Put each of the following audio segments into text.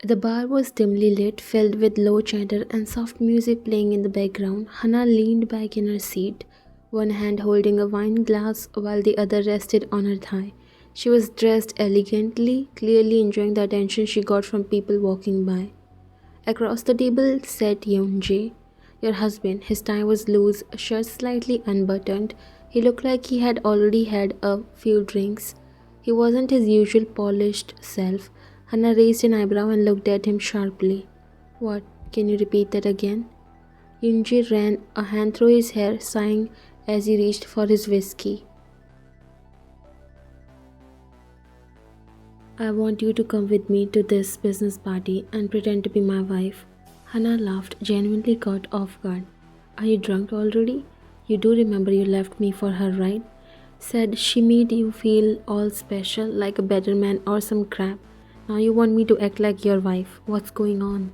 The bar was dimly lit, filled with low chatter and soft music playing in the background. Hannah leaned back in her seat, one hand holding a wine glass while the other rested on her thigh. She was dressed elegantly, clearly enjoying the attention she got from people walking by. Across the table sat Yoonjae, your husband. His tie was loose, shirt slightly unbuttoned. He looked like he had already had a few drinks. He wasn't his usual polished self. Hannah raised an eyebrow and looked at him sharply. What? Can you repeat that again? Yoonjae ran a hand through his hair, sighing as he reached for his whiskey. I want you to come with me to this business party and pretend to be my wife. Hannah laughed, genuinely caught off guard. Are you drunk already? You do remember you left me for her, right? Said she made you feel all special, like a better man or some crap. Now you want me to act like your wife. What's going on?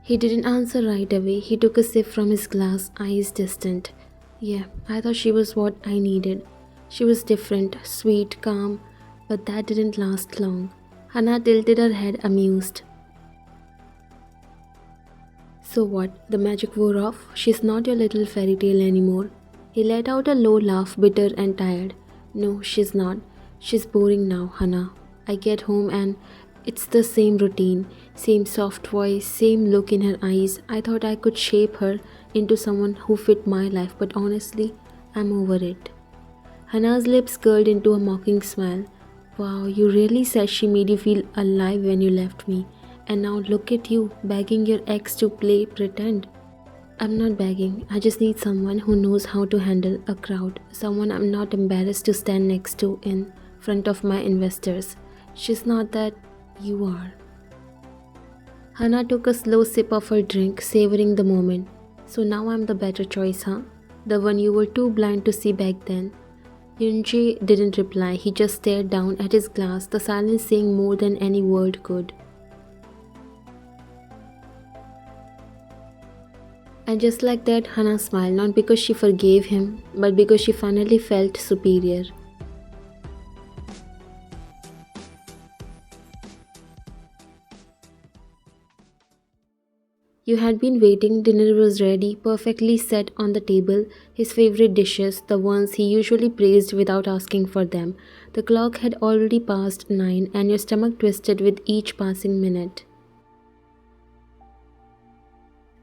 He didn't answer right away. He took a sip from his glass, eyes distant. Yeah, I thought she was what I needed. She was different, sweet, calm, but that didn't last long. Hannah tilted her head, amused. So what? The magic wore off? She's not your little fairy tale anymore. He let out a low laugh, bitter and tired. No, she's not. She's boring now, Hannah. I get home and it's the same routine, same soft voice, same look in her eyes. I thought I could shape her into someone who fit my life, but honestly, I'm over it. Hannah's lips curled into a mocking smile. Wow, you really said she made you feel alive when you left me. And now look at you, begging your ex to play pretend. I'm not begging, I just need someone who knows how to handle a crowd. Someone I'm not embarrassed to stand next to in front of my investors. She's not that, you are. Hannah took a slow sip of her drink, savoring the moment. So now I'm the better choice, huh? The one you were too blind to see back then. Yoonjae didn't reply, he just stared down at his glass, the silence saying more than any word could. And just like that, Hannah smiled, not because she forgave him, but because she finally felt superior. You had been waiting, dinner was ready, perfectly set on the table, his favorite dishes, the ones he usually praised without asking for them. The clock had already passed 9 and your stomach twisted with each passing minute.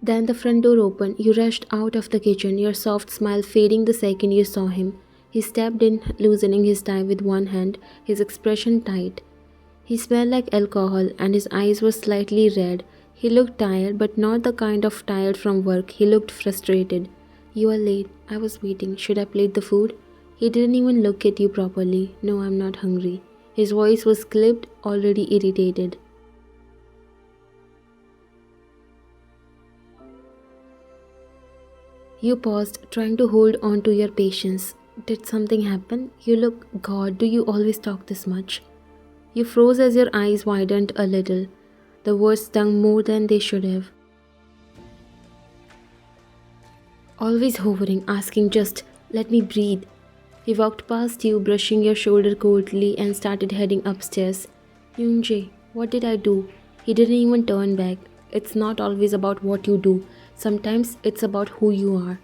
Then the front door opened. You rushed out of the kitchen, your soft smile fading the second you saw him. He stepped in, loosening his tie with one hand, his expression tight. He smelled like alcohol and his eyes were slightly red. He looked tired, but not the kind of tired from work. He looked frustrated. You are late. I was waiting. Should I plate the food? He didn't even look at you properly. No, I'm not hungry. His voice was clipped, already irritated. You paused, trying to hold on to your patience. Did something happen? You look, God, do you always talk this much? You froze as your eyes widened a little. The words stung more than they should have. Always hovering, asking just, let me breathe. He walked past you, brushing your shoulder coldly and started heading upstairs. Yoonjae, what did I do? He didn't even turn back. It's not always about what you do. Sometimes it's about who you are.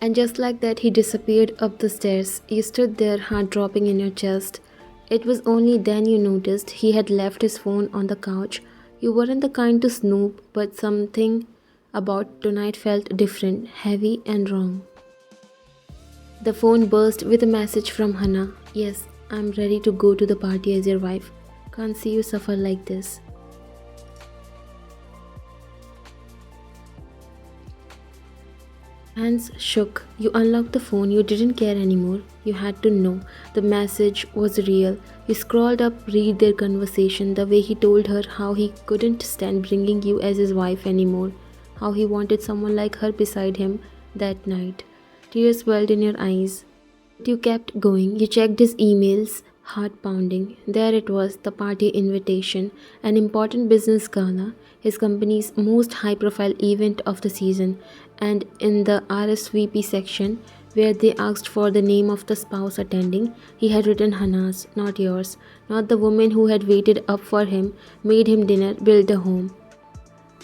And just like that, he disappeared up the stairs. You stood there, heart dropping in your chest. It was only then you noticed he had left his phone on the couch. You weren't the kind to snoop, but something about tonight felt different, heavy and wrong. The phone burst with a message from Hannah. Yes, I'm ready to go to the party as your wife. Can't see you suffer like this. Hands shook. You unlocked the phone. You didn't care anymore. You had to know. The message was real. You scrolled up, read their conversation, the way he told her how he couldn't stand bringing you as his wife anymore, how he wanted someone like her beside him that night. Tears welled in your eyes. But you kept going. You checked his emails, heart pounding. There it was, the party invitation, an important business gala, his company's most high profile event of the season, and in the RSVP section, where they asked for the name of the spouse attending, he had written Hannah's, not yours, not the woman who had waited up for him, made him dinner, built a home.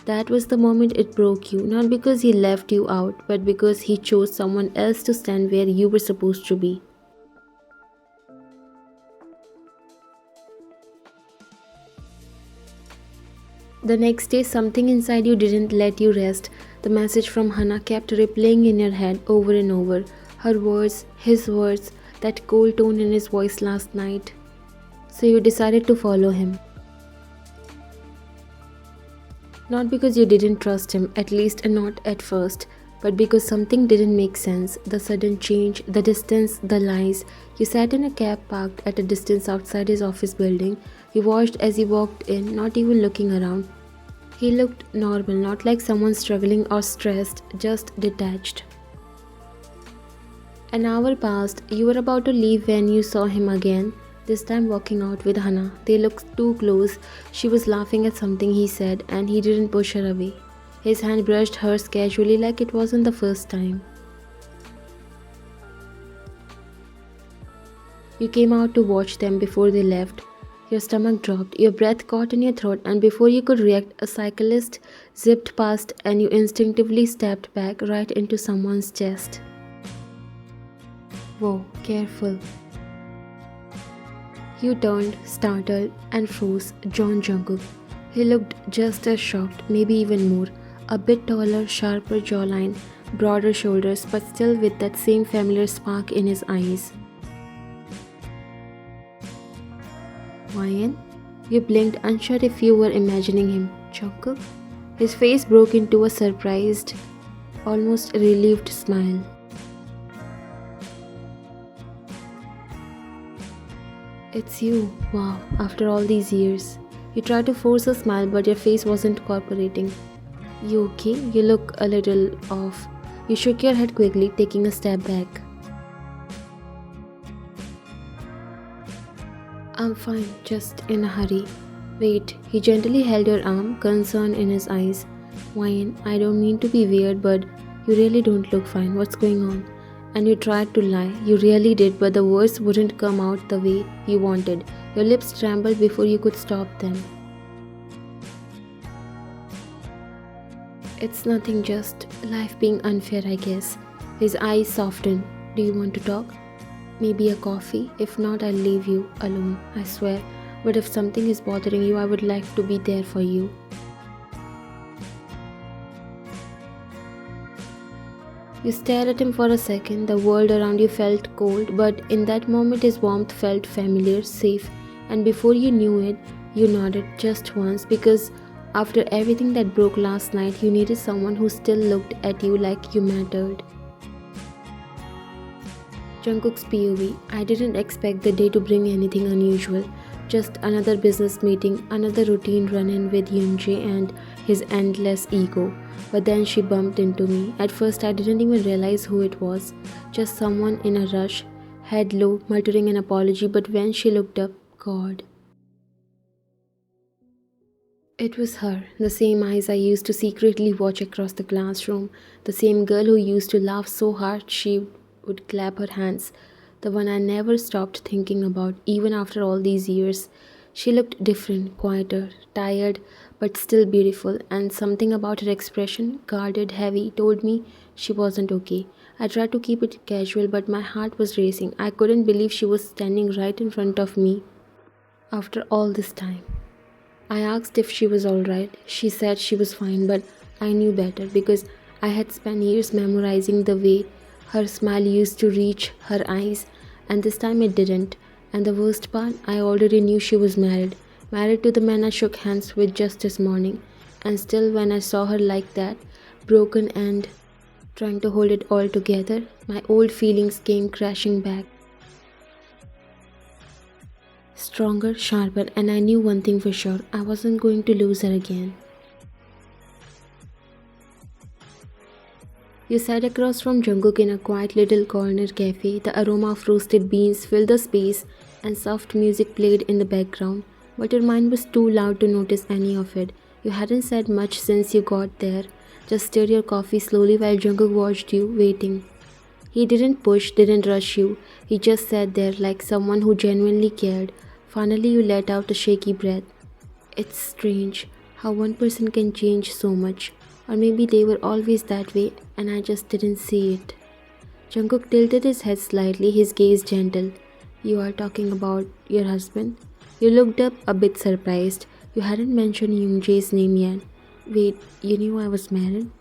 That was the moment it broke you, not because he left you out, but because he chose someone else to stand where you were supposed to be. The next day, something inside you didn't let you rest. The message from Hannah kept replaying in your head over and over. Her words, his words, that cold tone in his voice last night. So you decided to follow him. Not because you didn't trust him, at least not at first, but because something didn't make sense. The sudden change, the distance, the lies. You sat in a cab parked at a distance outside his office building. You watched as he walked in, not even looking around. He looked normal, not like someone struggling or stressed, just detached. An hour passed. You were about to leave when you saw him again, this time walking out with Hannah. They looked too close. She was laughing at something he said, and he didn't push her away. His hand brushed hers casually like it wasn't the first time. You came out to watch them before they left. Your stomach dropped, your breath caught in your throat, and before you could react, a cyclist zipped past and you instinctively stepped back right into someone's chest. Whoa, careful. You turned, startled, and froze. John Jungkook. He looked just as shocked, maybe even more. A bit taller, sharper jawline, broader shoulders, but still with that same familiar spark in his eyes. Ryan? You blinked, unsure if you were imagining him. Jungkook? His face broke into a surprised, almost relieved smile. It's you. Wow, after all these years. You tried to force a smile, but your face wasn't cooperating. You okay? You look a little off. You shook your head quickly, taking a step back. I'm fine, just in a hurry. Wait, he gently held your arm, concern in his eyes. Wayne, I don't mean to be weird, but you really don't look fine. What's going on? And you tried to lie. You really did, but the words wouldn't come out the way you wanted. Your lips trembled before you could stop them. It's nothing, just life being unfair, I guess. His eyes softened. Do you want to talk? Maybe a coffee? If not, I'll leave you alone, I swear. But if something is bothering you, I would like to be there for you. You stared at him for a second. The world around you felt cold, but in that moment his warmth felt familiar, safe, and before you knew it, you nodded just once, because after everything that broke last night, you needed someone who still looked at you like you mattered. Jungkook's POV. I didn't expect the day to bring anything unusual. Just another business meeting, another routine run-in with Yoonjae and his endless ego. But then she bumped into me. At first I didn't even realize who it was. Just someone in a rush, head low, muttering an apology, but when she looked up, God. It was her, the same eyes I used to secretly watch across the classroom, the same girl who used to laugh so hard she would clap her hands, the one I never stopped thinking about even after all these years. She looked different, quieter, tired, but still beautiful, and something about her expression, guarded, heavy, told me she wasn't okay. I tried to keep it casual, but my heart was racing. I couldn't believe she was standing right in front of me after all this time. I asked if she was alright. She said she was fine, but I knew better because I had spent years memorizing the way her smile used to reach her eyes, and this time it didn't. And the worst part, I already knew she was married. Married to the man I shook hands with just this morning. And still, when I saw her like that, broken and trying to hold it all together, my old feelings came crashing back. Stronger, sharper, and I knew one thing for sure, I wasn't going to lose her again. You sat across from Jungkook in a quiet little corner cafe. The aroma of roasted beans filled the space and soft music played in the background, but your mind was too loud to notice any of it. You hadn't said much since you got there, just stirred your coffee slowly while Jungkook watched you, waiting. He didn't push, didn't rush you. He just sat there like someone who genuinely cared. Finally, you let out a shaky breath. It's strange how one person can change so much. Or maybe they were always that way and I just didn't see it. Jungkook tilted his head slightly, his gaze gentle. You are talking about your husband? You looked up a bit surprised. You hadn't mentioned Yoonjae's name yet. Wait, you knew I was married?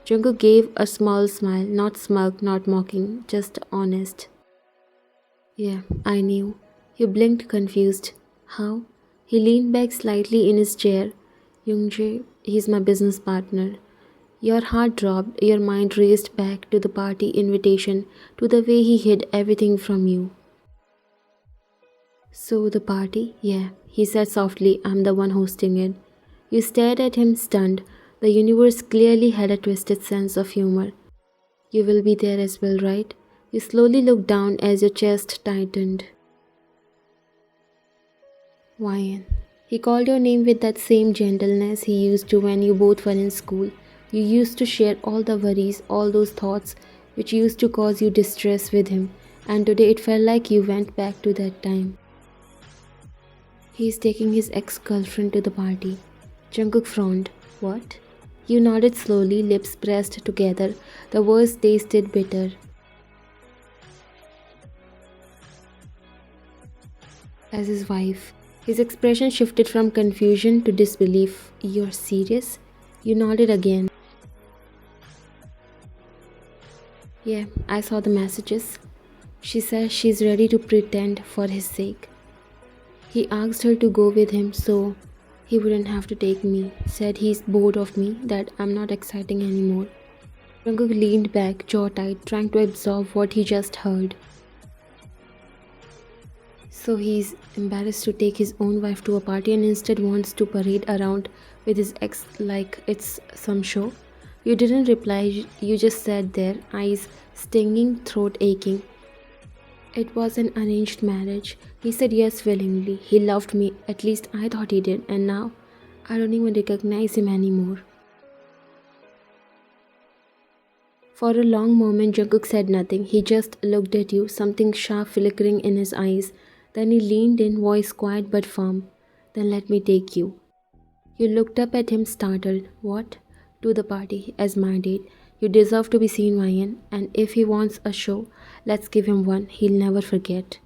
Jungkook gave a small smile, not smug, not mocking, just honest. Yeah, I knew. You blinked confused. How? He leaned back slightly in his chair. Youngjae, he's my business partner. Your heart dropped, your mind raced back to the party invitation, to the way he hid everything from you. So, the party? Yeah, he said softly, I'm the one hosting it. You stared at him stunned. The universe clearly had a twisted sense of humor. You will be there as well, right? You slowly looked down as your chest tightened. Ryan. He called your name with that same gentleness he used to when you both were in school. You used to share all the worries, all those thoughts which used to cause you distress with him, and today it felt like you went back to that time. He is taking his ex-girlfriend to the party. Jungkook frowned. What? You nodded slowly, lips pressed together. The words tasted bitter. As his wife. His expression shifted from confusion to disbelief. You're serious? You nodded again. Yeah, I saw the messages. She says she's ready to pretend for his sake. He asked her to go with him so he wouldn't have to take me. Said he's bored of me, that I'm not exciting anymore. Jungkook leaned back, jaw tight, trying to absorb what he just heard. So he's embarrassed to take his own wife to a party and instead wants to parade around with his ex like it's some show. You didn't reply, you just sat there, eyes stinging, throat aching. It was an arranged marriage. He said yes willingly. He loved me, at least I thought he did, and now I don't even recognize him anymore. For a long moment, Jungkook said nothing. He just looked at you, something sharp flickering in his eyes. Then he leaned in, voice quiet but firm. Then let me take you. You looked up at him startled. What? To the party, as my date. You deserve to be seen, Ryan, and if he wants a show, let's give him one. He'll never forget.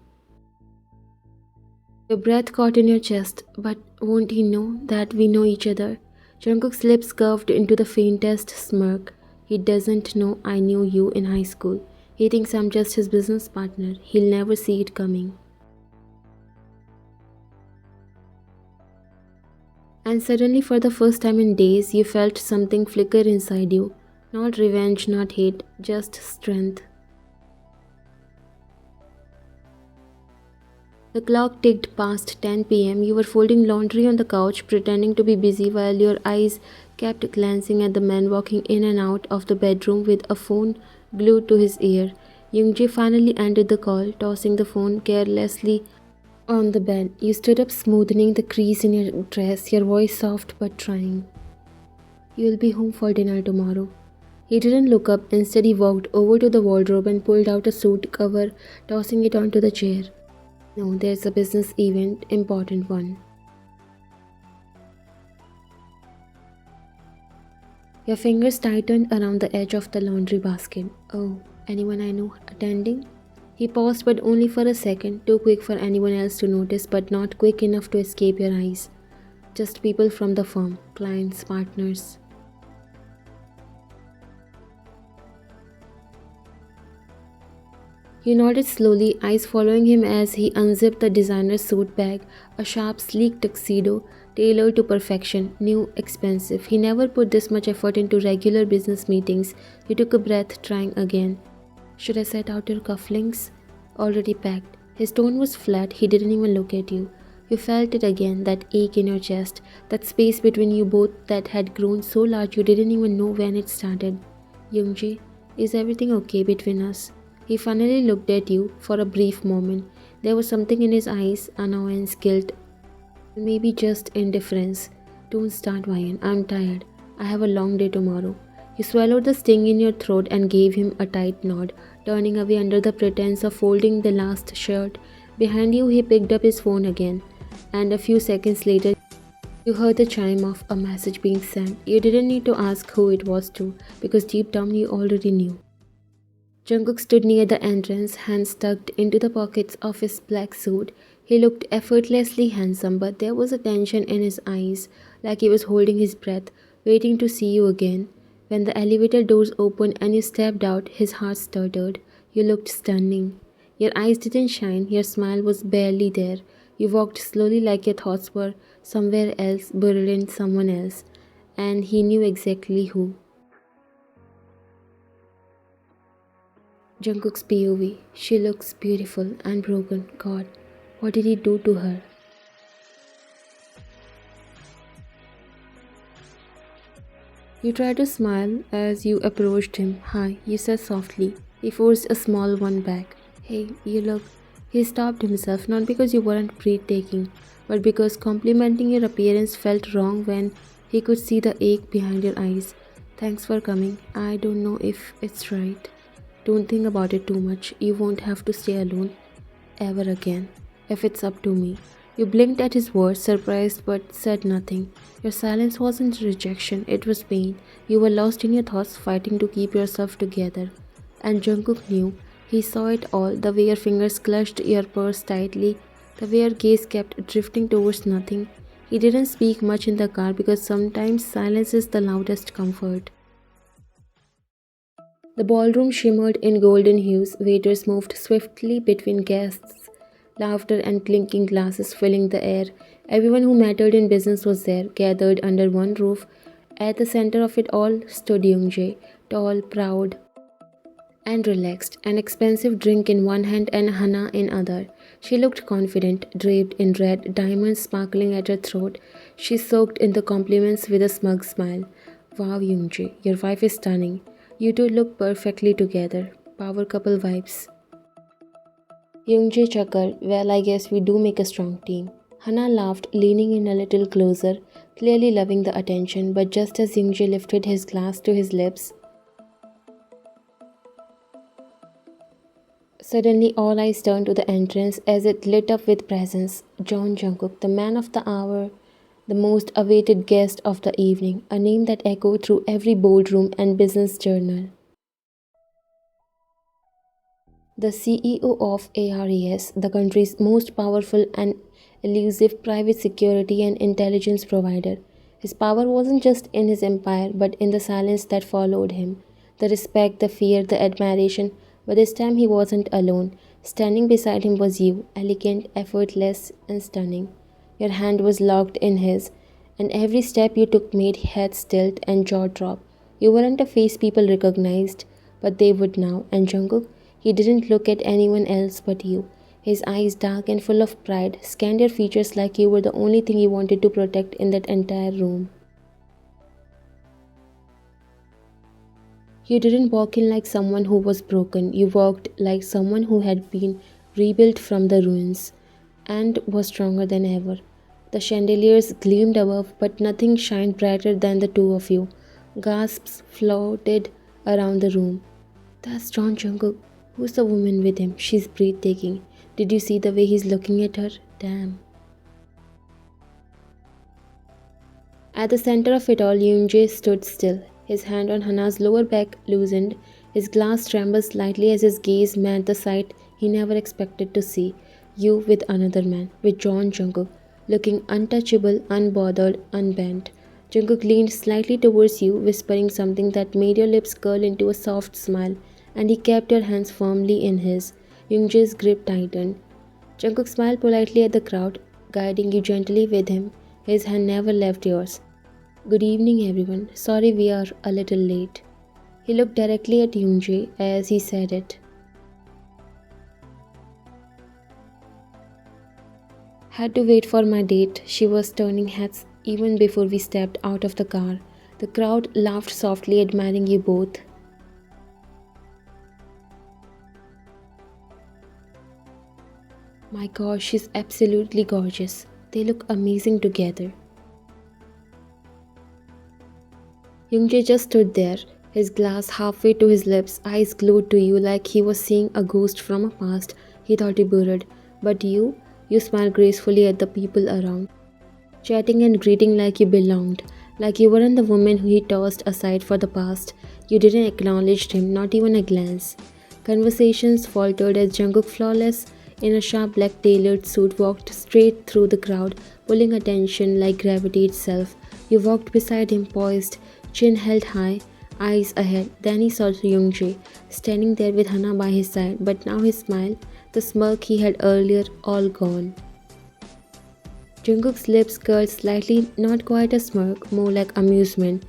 Your breath caught in your chest, but won't he know that we know each other? Jungkook's lips curved into the faintest smirk. He doesn't know I knew you in high school. He thinks I'm just his business partner. He'll never see it coming. And suddenly, for the first time in days, you felt something flicker inside you. Not revenge, not hate, just strength. The clock ticked past 10 p.m. You were folding laundry on the couch, pretending to be busy while your eyes kept glancing at the man walking in and out of the bedroom with a phone glued to his ear. Youngjae finally ended the call, tossing the phone carelessly on the bed. You stood up, smoothing the crease in your dress, your voice soft but trying. You'll be home for dinner tomorrow. He didn't look up. Instead, he walked over to the wardrobe and pulled out a suit cover, tossing it onto the chair. No, there's a business event, important one. Your fingers tightened around the edge of the laundry basket. Oh, anyone I know attending? He paused, but only for a second, too quick for anyone else to notice, but not quick enough to escape your eyes. Just people from the firm, clients, partners. You nodded slowly, eyes following him as he unzipped the designer suit bag, a sharp, sleek tuxedo, tailored to perfection, new, expensive. He never put this much effort into regular business meetings. You took a breath, trying again. Should I set out your cufflinks? Already packed. His tone was flat, he didn't even look at you. You felt it again, that ache in your chest, that space between you both that had grown so large you didn't even know when it started. Youngjae, is everything okay between us? He finally looked at you for a brief moment. There was something in his eyes, annoyance, guilt, maybe just indifference. Don't start, Ryan. I'm tired. I have a long day tomorrow. You swallowed the sting in your throat and gave him a tight nod. turning away under the pretense of folding the last shirt. Behind you, he picked up his phone again, and a few seconds later, you heard the chime of a message being sent. You didn't need to ask who it was to, because deep down you already knew. Jungkook stood near the entrance, hands tucked into the pockets of his black suit. He looked effortlessly handsome, but there was a tension in his eyes, like he was holding his breath, waiting to see you again. When the elevator doors opened and you stepped out, his heart stuttered. You looked stunning. Your eyes didn't shine, your smile was barely there. You walked slowly like your thoughts were somewhere else, buried in someone else. And he knew exactly who. Jungkook's POV. She looks beautiful and broken. God, what did he do to her? You tried to smile as you approached him. Hi, you said softly. He forced a small one back. Hey, you look. He stopped himself, not because you weren't breathtaking, but because complimenting your appearance felt wrong when he could see the ache behind your eyes. Thanks for coming. I don't know if it's right. Don't think about it too much. You won't have to stay alone ever again, if it's up to me. You blinked at his words, surprised but said nothing. Your silence wasn't rejection, it was pain. You were lost in your thoughts, fighting to keep yourself together. And Jungkook knew. He saw it all, the way your fingers clutched your purse tightly, the way your gaze kept drifting towards nothing. He didn't speak much in the car because sometimes silence is the loudest comfort. The ballroom shimmered in golden hues, waiters moved swiftly between guests, laughter and clinking glasses filling the air. Everyone who mattered in business was there, gathered under one roof. At the center of it all stood Youngjae, tall, proud, and relaxed, an expensive drink in one hand and Hana in other. She looked confident, draped in red, diamonds sparkling at her throat. She soaked in the compliments with a smug smile. Wow, Youngjae, your wife is stunning. You two look perfectly together. Power couple vibes. Youngjae chuckled. Well, I guess we do make a strong team. Hana laughed, leaning in a little closer, clearly loving the attention, but just as Youngjae lifted his glass to his lips, suddenly all eyes turned to the entrance as it lit up with presence. John Jungkook, the man of the hour, the most awaited guest of the evening, a name that echoed through every boardroom and business journal. The CEO of ARES, the country's most powerful and elusive private security and intelligence provider. His power wasn't just in his empire, but in the silence that followed him. The respect, the fear, the admiration. But this time he wasn't alone. Standing beside him was you, elegant, effortless, and stunning. Your hand was locked in his, and every step you took made heads tilt and jaw drop. You weren't a face people recognized, but they would now. And Jungkook, he didn't look at anyone else but you. His eyes, dark and full of pride, scanned your features like you were the only thing he wanted to protect in that entire room. You didn't walk in like someone who was broken. You walked like someone who had been rebuilt from the ruins and was stronger than ever. The chandeliers gleamed above, but nothing shined brighter than the two of you. Gasps floated around the room. That's John Jungkook. Who's the woman with him? She's breathtaking. Did you see the way he's looking at her? Damn. At the center of it all, Yoonjae stood still. His hand on Hana's lower back loosened. His glass trembled slightly as his gaze met the sight he never expected to see. You with another man, with John Jungkook, looking untouchable, unbothered, unbent. Jungkook leaned slightly towards you, whispering something that made your lips curl into a soft smile, and he kept your hands firmly in his. Yoonjae's grip tightened. Jungkook smiled politely at the crowd, guiding you gently with him. His hand never left yours. Good evening, everyone. Sorry we are a little late. He looked directly at Yoonjae as he said it. Had to wait for my date. She was turning heads even before we stepped out of the car. The crowd laughed softly, admiring you both. My gosh, she's absolutely gorgeous. They look amazing together. Youngjae just stood there, his glass halfway to his lips, eyes glued to you like he was seeing a ghost from a past he thought he buried. But you smiled gracefully at the people around, chatting and greeting like you belonged, like you weren't the woman who he tossed aside for the past. You didn't acknowledge him, not even a glance. Conversations faltered as Jungkook, flawless in a sharp black tailored suit, walked straight through the crowd, pulling attention like gravity itself. You walked beside him, poised, chin held high, eyes ahead. Then he saw Youngjae, standing there with Hana by his side, but now his smile, the smirk he had earlier, all gone. Jungkook's lips curled slightly, not quite a smirk, more like amusement.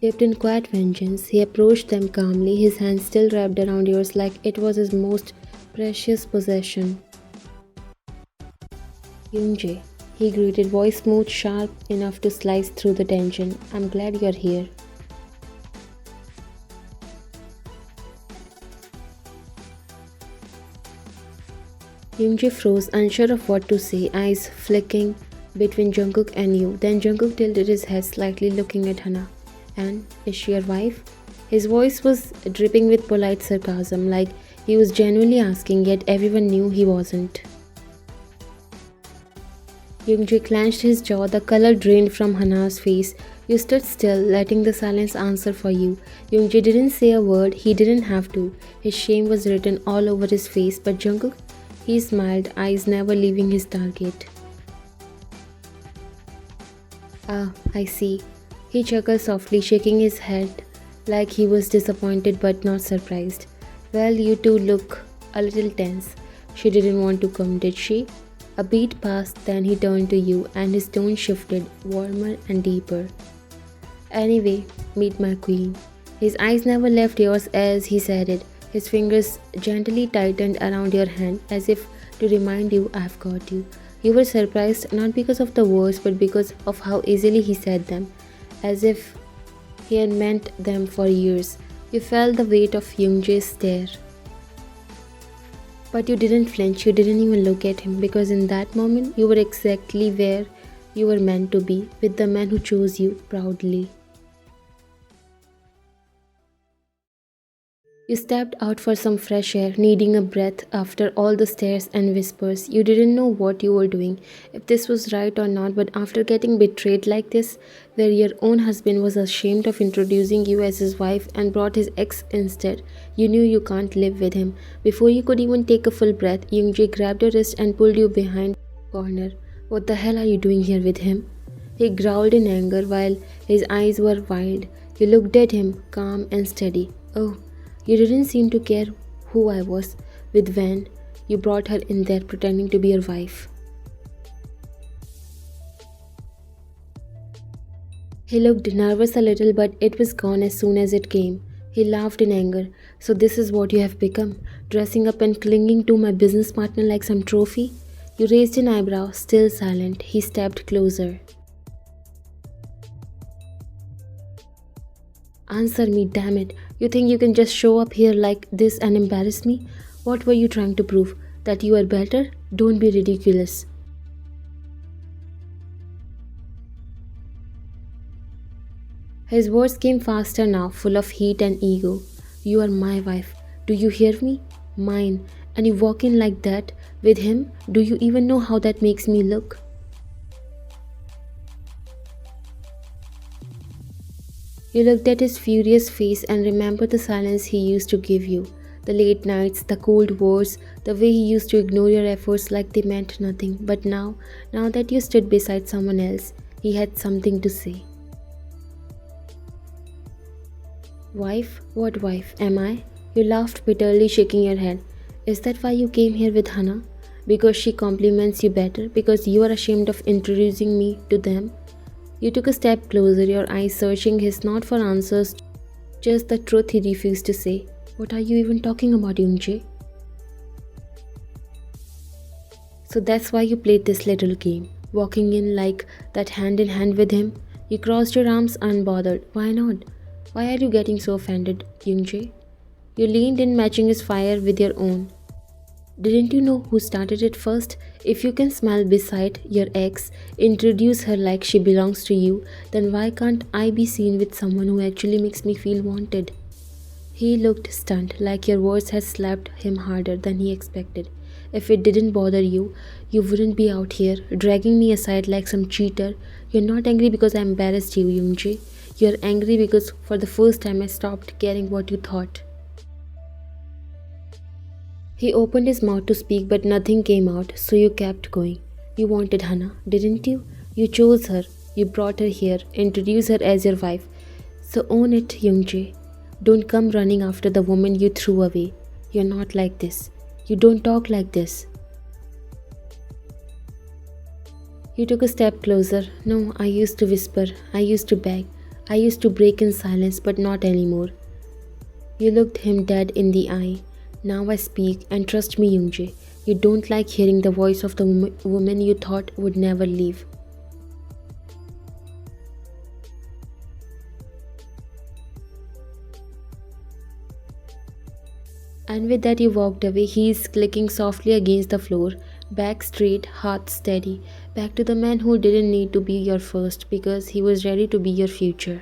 Dipped in quiet vengeance, he approached them calmly, his hands still wrapped around yours like it was his most precious possession. Youngjae, he greeted, voice smooth, sharp enough to slice through the tension. I'm glad you're here. Youngjae froze, unsure of what to say, eyes flicking between Jungkook and you. Then Jungkook tilted his head slightly, looking at Hana. And is she your wife? His voice was dripping with polite sarcasm, like he was genuinely asking, yet everyone knew he wasn't. Youngjae clenched his jaw, the color drained from Hana's face. You stood still, letting the silence answer for you. Youngjae didn't say a word, he didn't have to. His shame was written all over his face, but Jungkook, he smiled, eyes never leaving his target. Ah, I see. He chuckled softly, shaking his head like he was disappointed but not surprised. Well, you two look a little tense. She didn't want to come, did she? A beat passed, then he turned to you and his tone shifted, warmer and deeper. Anyway, meet my queen. His eyes never left yours as he said it. His fingers gently tightened around your hand as if to remind you, I've got you. You were surprised not because of the words but because of how easily he said them, as if he had meant them for years. You felt the weight of Youngjae's stare. But you didn't flinch, you didn't even look at him, because in that moment you were exactly where you were meant to be, with the man who chose you proudly. You stepped out for some fresh air, needing a breath after all the stares and whispers. You didn't know what you were doing, if this was right or not, but after getting betrayed like this, where your own husband was ashamed of introducing you as his wife and brought his ex instead, you knew you can't live with him. Before you could even take a full breath, Youngjae grabbed your wrist and pulled you behind the corner. What the hell are you doing here with him? He growled in anger while his eyes were wild. You looked at him, calm and steady. Oh, you didn't seem to care who I was with when you brought her in there pretending to be your wife. He looked nervous a little, but it was gone as soon as it came. He laughed in anger. So this is what you have become, dressing up and clinging to my business partner like some trophy? You raised an eyebrow, still silent. He stepped closer. Answer me, damn it. You think you can just show up here like this and embarrass me? What were you trying to prove? That you are better? Don't be ridiculous. His words came faster now, full of heat and ego. You are my wife. Do you hear me? Mine. And you walk in like that with him? Do you even know how that makes me look? You looked at his furious face and remembered the silence he used to give you, the late nights, the cold words, the way he used to ignore your efforts like they meant nothing. But now that you stood beside someone else, he had something to say. Wife? What wife? Am I? You laughed bitterly, shaking your head. Is that why you came here with Hana? Because she compliments you better? Because you are ashamed of introducing me to them? You took a step closer, your eyes searching his, not for answers, just the truth he refused to say. What are you even talking about, Youngjae? So that's why you played this little game, walking in like that hand in hand with him. You crossed your arms unbothered. Why not? Why are you getting so offended, Youngjae? You leaned in, matching his fire with your own. Didn't you know who started it first? If you can smile beside your ex, introduce her like she belongs to you, then why can't I be seen with someone who actually makes me feel wanted? He looked stunned, like your words had slapped him harder than he expected. If it didn't bother you, you wouldn't be out here dragging me aside like some cheater. You're not angry because I embarrassed you, Yoonji. You're angry because for the first time I stopped caring what you thought. He opened his mouth to speak, but nothing came out, so you kept going. You wanted Hannah, didn't you? You chose her. You brought her here, introduced her as your wife. So own it, Youngjae. Don't come running after the woman you threw away. You're not like this. You don't talk like this. You took a step closer. No, I used to whisper. I used to beg. I used to break in silence, but not anymore. You looked him dead in the eye. Now I speak, and trust me, Youngjae. You don't like hearing the voice of the woman you thought would never leave. And with that, you walked away, heels clicking softly against the floor, back straight, heart steady, back to the man who didn't need to be your first because he was ready to be your future.